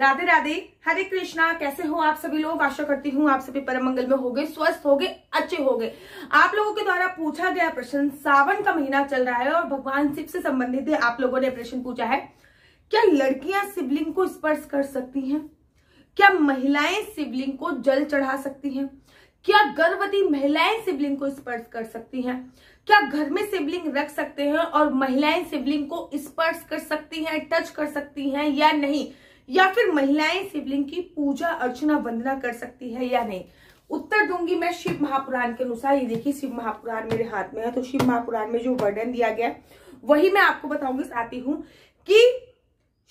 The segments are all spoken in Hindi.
राधे राधे, हरे कृष्णा। कैसे हो आप सभी लोग? आशा करती हूँ आप सभी परम मंगल में होगे, स्वस्थ होगे, अच्छे होगे। आप लोगों के द्वारा पूछा गया प्रश्न, सावन का महीना चल रहा है और भगवान शिव से संबंधित है। आप लोगों ने प्रश्न पूछा है, क्या लड़कियां शिवलिंग को स्पर्श कर सकती हैं? क्या महिलाएं शिवलिंग को जल चढ़ा सकती हैं? क्या गर्भवती महिलाएं शिवलिंग को स्पर्श कर सकती हैं? क्या घर में शिवलिंग रख सकते हैं और महिलाएं शिवलिंग को स्पर्श कर सकती हैं, टच कर सकती हैं या नहीं? या फिर महिलाएं शिवलिंग की पूजा अर्चना वंदना कर सकती है या नहीं? उत्तर दूंगी मैं शिव महापुराण के अनुसार। ये देखिए शिव महापुराण मेरे हाथ में है, तो शिव महापुराण में जो वर्णन दिया गया वही मैं आपको बताऊंगी। चाहती हूं कि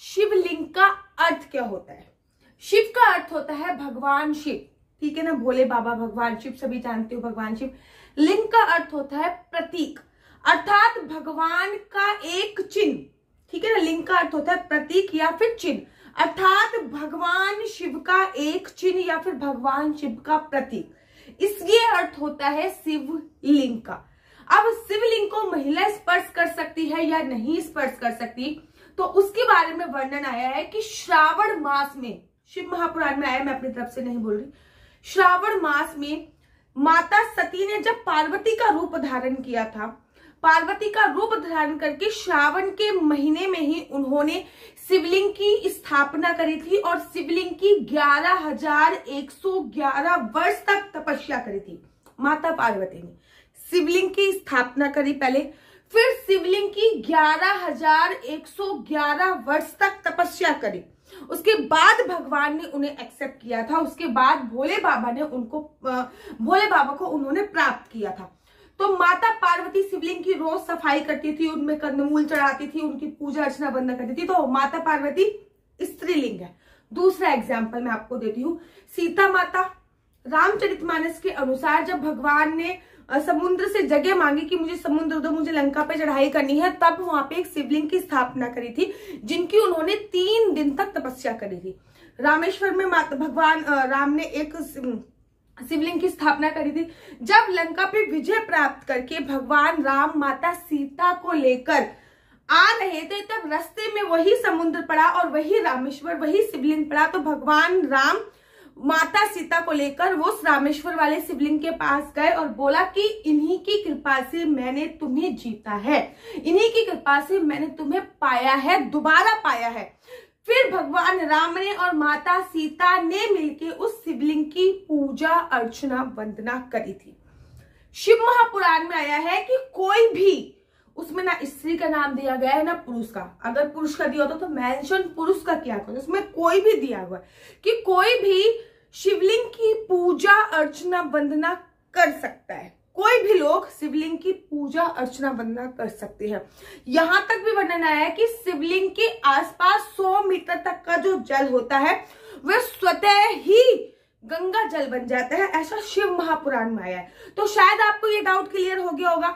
शिवलिंग का अर्थ क्या होता है। शिव का अर्थ होता है भगवान शिव, ठीक है ना, भोले बाबा भगवान शिव, सभी जानते हो भगवान शिव। लिंग का अर्थ होता है प्रतीक, अर्थात भगवान का एक चिन्ह, ठीक है ना। लिंग का अर्थ होता है प्रतीक या फिर चिन्ह, अर्थात भगवान शिव का एक चिन्ह या फिर भगवान शिव का प्रतीक। इसलिए अर्थ होता है शिवलिंग का। अब शिवलिंग को महिला स्पर्श कर सकती है या नहीं स्पर्श कर सकती, तो उसके बारे में वर्णन आया है कि श्रावण मास में, शिव महापुराण में आया, मैं अपनी तरफ से नहीं बोल रही, श्रावण मास में माता सती ने जब पार्वती का रूप धारण किया था, पार्वती का रूप धारण करके श्रावण के महीने में ही उन्होंने शिवलिंग की स्थापना करी थी और शिवलिंग की 11,111 वर्ष तक तपस्या करी थी। माता पार्वती ने शिवलिंग की स्थापना करी पहले, फिर शिवलिंग की 11,111 वर्ष तक तपस्या करी। उसके बाद भगवान ने उन्हें एक्सेप्ट किया था। उसके बाद भोले बाबा को उन्होंने प्राप्त किया था। तो माता पार्वती शिवलिंग की रोज सफाई करती थी, उनमें कंदमूल चढ़ाती थी, उनकी पूजा अर्चना वंदना करती थी। तो माता पार्वती स्त्रीलिंग है। दूसरा एग्जाम्पल मैं आपको देती हूँ, सीता माता। रामचरितमानस के अनुसार जब भगवान ने समुद्र से जगह मांगी कि मुझे समुद्र दो, मुझे लंका पे चढ़ाई करनी है, तब वहां पे एक शिवलिंग की स्थापना करी थी, जिनकी उन्होंने 3 दिन तक तपस्या करी थी। रामेश्वर में भगवान राम ने एक शिवलिंग की स्थापना करी थी। जब लंका पे विजय प्राप्त करके भगवान राम माता सीता को लेकर आ रहे थे, तब रास्ते में वही समुद्र पड़ा और वही रामेश्वर, वही शिवलिंग पड़ा। तो भगवान राम माता सीता को लेकर वो रामेश्वर वाले शिवलिंग के पास गए और बोला कि इन्हीं की कृपा से मैंने तुम्हें जीता है, इन्हीं की कृपा से मैंने तुम्हें पाया है, दोबारा पाया है। फिर भगवान राम ने और माता सीता ने मिलकर उस शिवलिंग की पूजा अर्चना वंदना करी थी। शिव महापुराण में आया है कि कोई भी, उसमें ना स्त्री का नाम दिया गया है ना पुरुष का। अगर पुरुष का दिया होता तो मेंशन पुरुष का किया होता, उसमें कोई भी दिया हुआ है कि कोई भी शिवलिंग की पूजा अर्चना वंदना कर सकता है। कोई भी लोग शिवलिंग की पूजा अर्चना वंदना कर सकते हैं। यहां तक भी वर्णन आया है कि शिवलिंग के आसपास 100 मीटर तक का जो जल होता है वह स्वतः ही गंगा जल बन जाता है, ऐसा शिव महापुराण में आया है। तो शायद आपको ये डाउट क्लियर हो गया होगा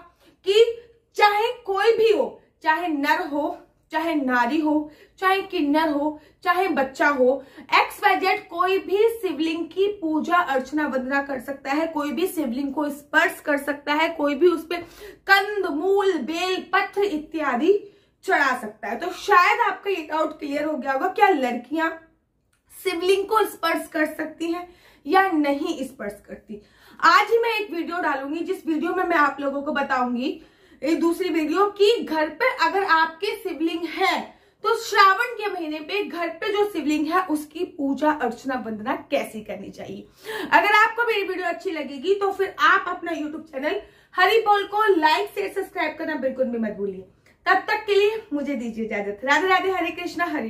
कि चाहे कोई भी हो, चाहे नर हो, चाहे नारी हो, चाहे किन्नर हो, चाहे बच्चा हो, XYZ कोई भी शिवलिंग की पूजा अर्चना वंदना कर सकता है, कोई भी शिवलिंग को स्पर्श कर सकता है, कोई भी उस पे कंद मूल बेल पत्र इत्यादि चढ़ा सकता है। तो शायद आपका ये डाउट क्लियर हो गया होगा, क्या लड़कियां शिवलिंग को स्पर्श कर सकती हैं या नहीं स्पर्श करती। आज ही मैं एक वीडियो डालूंगी, जिस वीडियो में मैं आप लोगों को बताऊंगी, एक दूसरी वीडियो, कि घर पे अगर आपके शिवलिंग है तो श्रावण के महीने पे घर पे जो शिवलिंग है उसकी पूजा अर्चना वंदना कैसी करनी चाहिए। अगर आपको मेरी वीडियो अच्छी लगेगी तो फिर आप अपना YouTube चैनल हरि बोल को लाइक शेयर सब्सक्राइब करना बिल्कुल भी मत भूलिए। तब तक के लिए मुझे दीजिए इजाजत। राधे राधे, हरे कृष्णा, हरे।